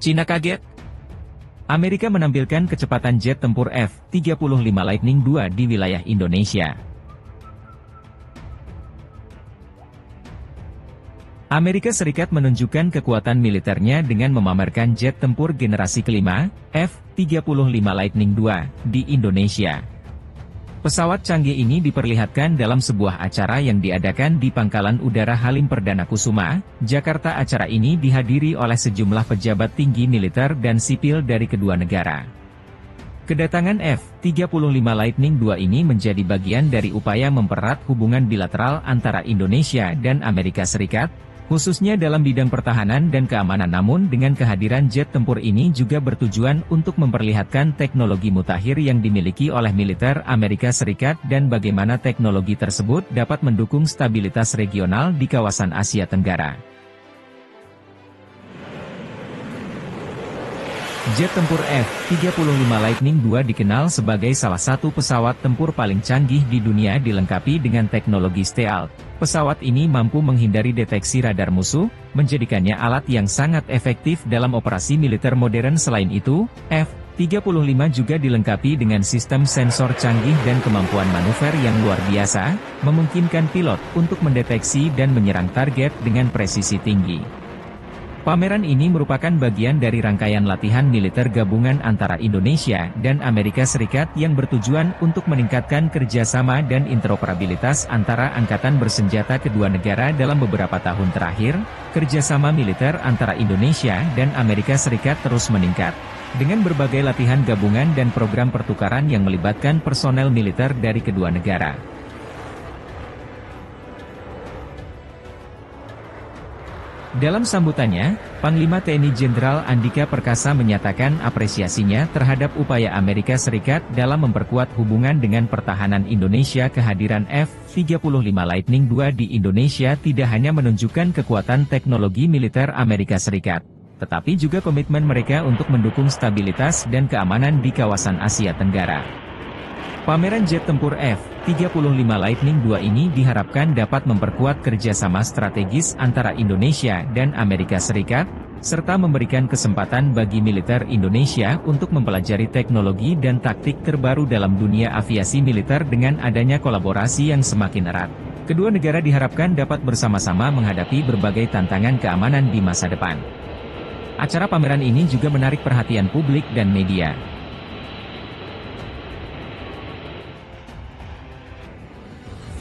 Cina kaget? Amerika menampilkan kecepatan jet tempur F-35 Lightning II di wilayah Indonesia. Amerika Serikat menunjukkan kekuatan militernya dengan memamerkan jet tempur generasi kelima, F-35 Lightning II, di Indonesia. Pesawat canggih ini diperlihatkan dalam sebuah acara yang diadakan di Pangkalan Udara Halim Perdana Kusuma, Jakarta. Acara ini dihadiri oleh sejumlah pejabat tinggi militer dan sipil dari kedua negara. Kedatangan F-35 Lightning II ini menjadi bagian dari upaya mempererat hubungan bilateral antara Indonesia dan Amerika Serikat, khususnya dalam bidang pertahanan dan keamanan. Namun dengan kehadiran jet tempur ini juga bertujuan untuk memperlihatkan teknologi mutakhir yang dimiliki oleh militer Amerika Serikat dan bagaimana teknologi tersebut dapat mendukung stabilitas regional di kawasan Asia Tenggara. Jet tempur F-35 Lightning II dikenal sebagai salah satu pesawat tempur paling canggih di dunia, dilengkapi dengan teknologi stealth. Pesawat ini mampu menghindari deteksi radar musuh, menjadikannya alat yang sangat efektif dalam operasi militer modern. Selain itu, F-35 juga dilengkapi dengan sistem sensor canggih dan kemampuan manuver yang luar biasa, memungkinkan pilot untuk mendeteksi dan menyerang target dengan presisi tinggi. Pameran ini merupakan bagian dari rangkaian latihan militer gabungan antara Indonesia dan Amerika Serikat yang bertujuan untuk meningkatkan kerjasama dan interoperabilitas antara angkatan bersenjata kedua negara. Dalam beberapa tahun terakhir, kerjasama militer antara Indonesia dan Amerika Serikat terus meningkat, dengan berbagai latihan gabungan dan program pertukaran yang melibatkan personel militer dari kedua negara. Dalam sambutannya, Panglima TNI Jenderal Andika Perkasa menyatakan apresiasinya terhadap upaya Amerika Serikat dalam memperkuat hubungan dengan pertahanan Indonesia. Kehadiran F-35 Lightning II di Indonesia tidak hanya menunjukkan kekuatan teknologi militer Amerika Serikat, tetapi juga komitmen mereka untuk mendukung stabilitas dan keamanan di kawasan Asia Tenggara. Pameran jet tempur F-35 Lightning II ini diharapkan dapat memperkuat kerjasama strategis antara Indonesia dan Amerika Serikat, serta memberikan kesempatan bagi militer Indonesia untuk mempelajari teknologi dan taktik terbaru dalam dunia aviasi militer. Dengan adanya kolaborasi yang semakin erat, kedua negara diharapkan dapat bersama-sama menghadapi berbagai tantangan keamanan di masa depan. Acara pameran ini juga menarik perhatian publik dan media.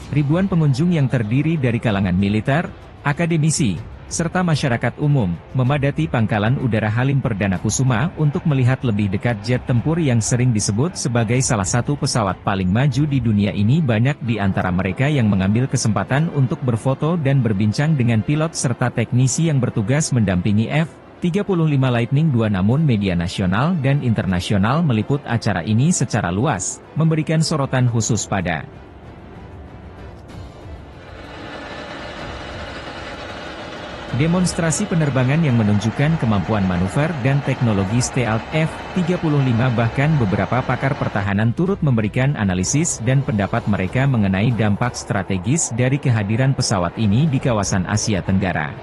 Ribuan pengunjung yang terdiri dari kalangan militer, akademisi, serta masyarakat umum, memadati Pangkalan Udara Halim Perdana Kusuma untuk melihat lebih dekat jet tempur yang sering disebut sebagai salah satu pesawat paling maju di dunia ini. Banyak di antara mereka yang mengambil kesempatan untuk berfoto dan berbincang dengan pilot serta teknisi yang bertugas mendampingi F-35 Lightning II. Namun media nasional dan internasional meliput acara ini secara luas, memberikan sorotan khusus pada demonstrasi penerbangan yang menunjukkan kemampuan manuver dan teknologi stealth F-35. Bahkan beberapa pakar pertahanan turut memberikan analisis dan pendapat mereka mengenai dampak strategis dari kehadiran pesawat ini di kawasan Asia Tenggara.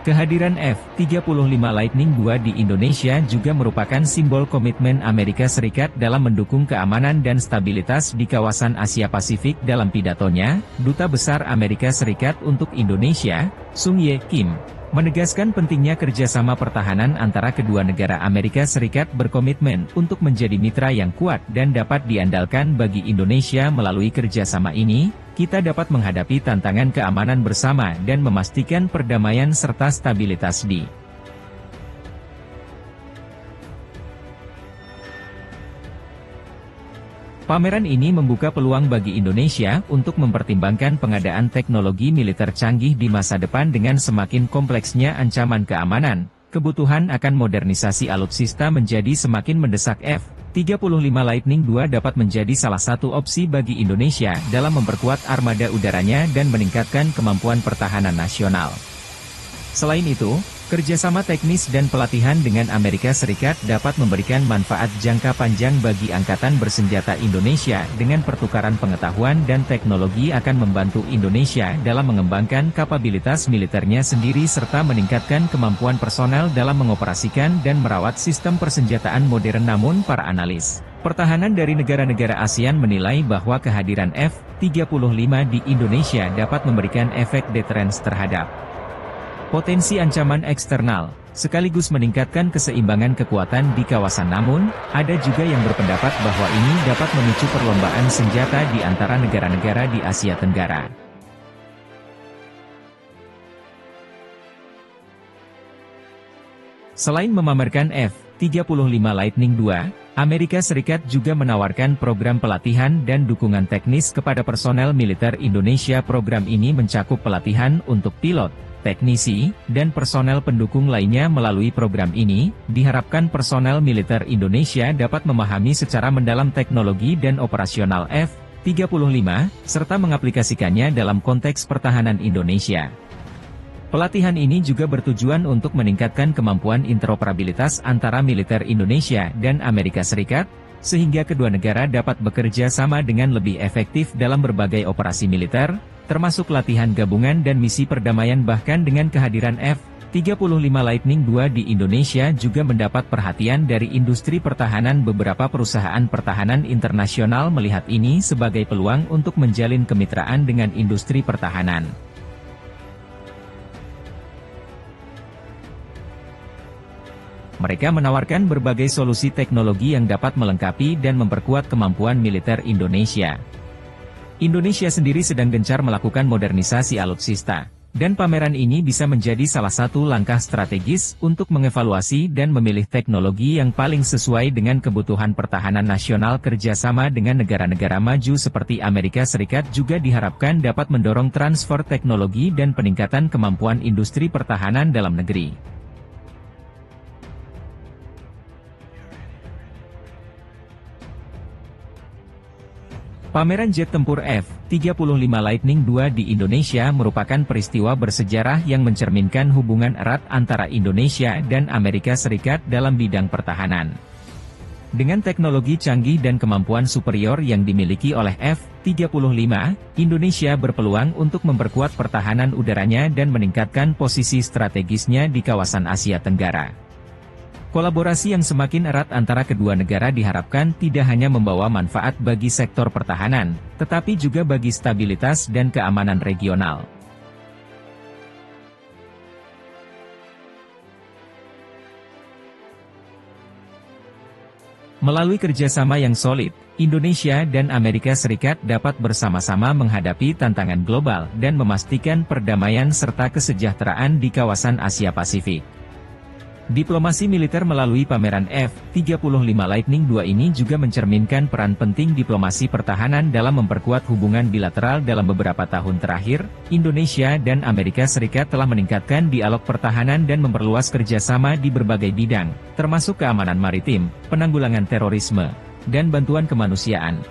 Kehadiran F-35 Lightning II di Indonesia juga merupakan simbol komitmen Amerika Serikat dalam mendukung keamanan dan stabilitas di kawasan Asia Pasifik. Dalam pidatonya, Duta Besar Amerika Serikat untuk Indonesia, Sung Ye Kim, menegaskan pentingnya kerjasama pertahanan antara kedua negara. Amerika Serikat berkomitmen untuk menjadi mitra yang kuat dan dapat diandalkan bagi Indonesia. Melalui kerjasama ini, kita dapat menghadapi tantangan keamanan bersama dan memastikan perdamaian serta stabilitas di pameran ini. Membuka peluang bagi Indonesia untuk mempertimbangkan pengadaan teknologi militer canggih di masa depan. Dengan semakin kompleksnya ancaman keamanan, kebutuhan akan modernisasi alutsista menjadi semakin mendesak. F-35 Lightning II dapat menjadi salah satu opsi bagi Indonesia dalam memperkuat armada udaranya dan meningkatkan kemampuan pertahanan nasional. Selain itu, Kerjasama teknis dan pelatihan dengan Amerika Serikat dapat memberikan manfaat jangka panjang bagi Angkatan Bersenjata Indonesia dengan pertukaran pengetahuan dan teknologi akan membantu Indonesia dalam mengembangkan kapabilitas militernya sendiri serta meningkatkan kemampuan personel dalam mengoperasikan dan merawat sistem persenjataan modern. Namun para analis pertahanan dari negara-negara ASEAN menilai bahwa kehadiran F-35 di Indonesia dapat memberikan efek deterrence terhadap potensi ancaman eksternal, sekaligus meningkatkan keseimbangan kekuatan di kawasan. Namun, ada juga yang berpendapat bahwa ini dapat memicu perlombaan senjata di antara negara-negara di Asia Tenggara. Selain memamerkan F-35 Lightning II, Amerika Serikat juga menawarkan program pelatihan dan dukungan teknis kepada personel militer Indonesia. Program ini mencakup pelatihan untuk pilot, teknisi, dan personel pendukung lainnya. Melalui program ini, diharapkan personel militer Indonesia dapat memahami secara mendalam teknologi dan operasional F-35, serta mengaplikasikannya dalam konteks pertahanan Indonesia. Pelatihan ini juga bertujuan untuk meningkatkan kemampuan interoperabilitas antara militer Indonesia dan Amerika Serikat, sehingga kedua negara dapat bekerja sama dengan lebih efektif dalam berbagai operasi militer, termasuk latihan gabungan dan misi perdamaian. Bahkan dengan kehadiran F-35 Lightning II di Indonesia juga mendapat perhatian dari industri pertahanan. Beberapa perusahaan pertahanan internasional melihat ini sebagai peluang untuk menjalin kemitraan dengan industri pertahanan. Mereka menawarkan berbagai solusi teknologi yang dapat melengkapi dan memperkuat kemampuan militer Indonesia. Indonesia sendiri sedang gencar melakukan modernisasi alutsista, dan pameran ini bisa menjadi salah satu langkah strategis untuk mengevaluasi dan memilih teknologi yang paling sesuai dengan kebutuhan pertahanan nasional. Kerjasama dengan negara-negara maju seperti Amerika Serikat juga diharapkan dapat mendorong transfer teknologi dan peningkatan kemampuan industri pertahanan dalam negeri. Pameran jet tempur F-35 Lightning II di Indonesia merupakan peristiwa bersejarah yang mencerminkan hubungan erat antara Indonesia dan Amerika Serikat dalam bidang pertahanan. Dengan teknologi canggih dan kemampuan superior yang dimiliki oleh F-35, Indonesia berpeluang untuk memperkuat pertahanan udaranya dan meningkatkan posisi strategisnya di kawasan Asia Tenggara. Kolaborasi yang semakin erat antara kedua negara diharapkan tidak hanya membawa manfaat bagi sektor pertahanan, tetapi juga bagi stabilitas dan keamanan regional. Melalui kerjasama yang solid, Indonesia dan Amerika Serikat dapat bersama-sama menghadapi tantangan global dan memastikan perdamaian serta kesejahteraan di kawasan Asia Pasifik. Diplomasi militer melalui pameran F-35 Lightning II ini juga mencerminkan peran penting diplomasi pertahanan dalam memperkuat hubungan bilateral. Dalam beberapa tahun terakhir, Indonesia dan Amerika Serikat telah meningkatkan dialog pertahanan dan memperluas kerjasama di berbagai bidang, termasuk keamanan maritim, penanggulangan terorisme, dan bantuan kemanusiaan.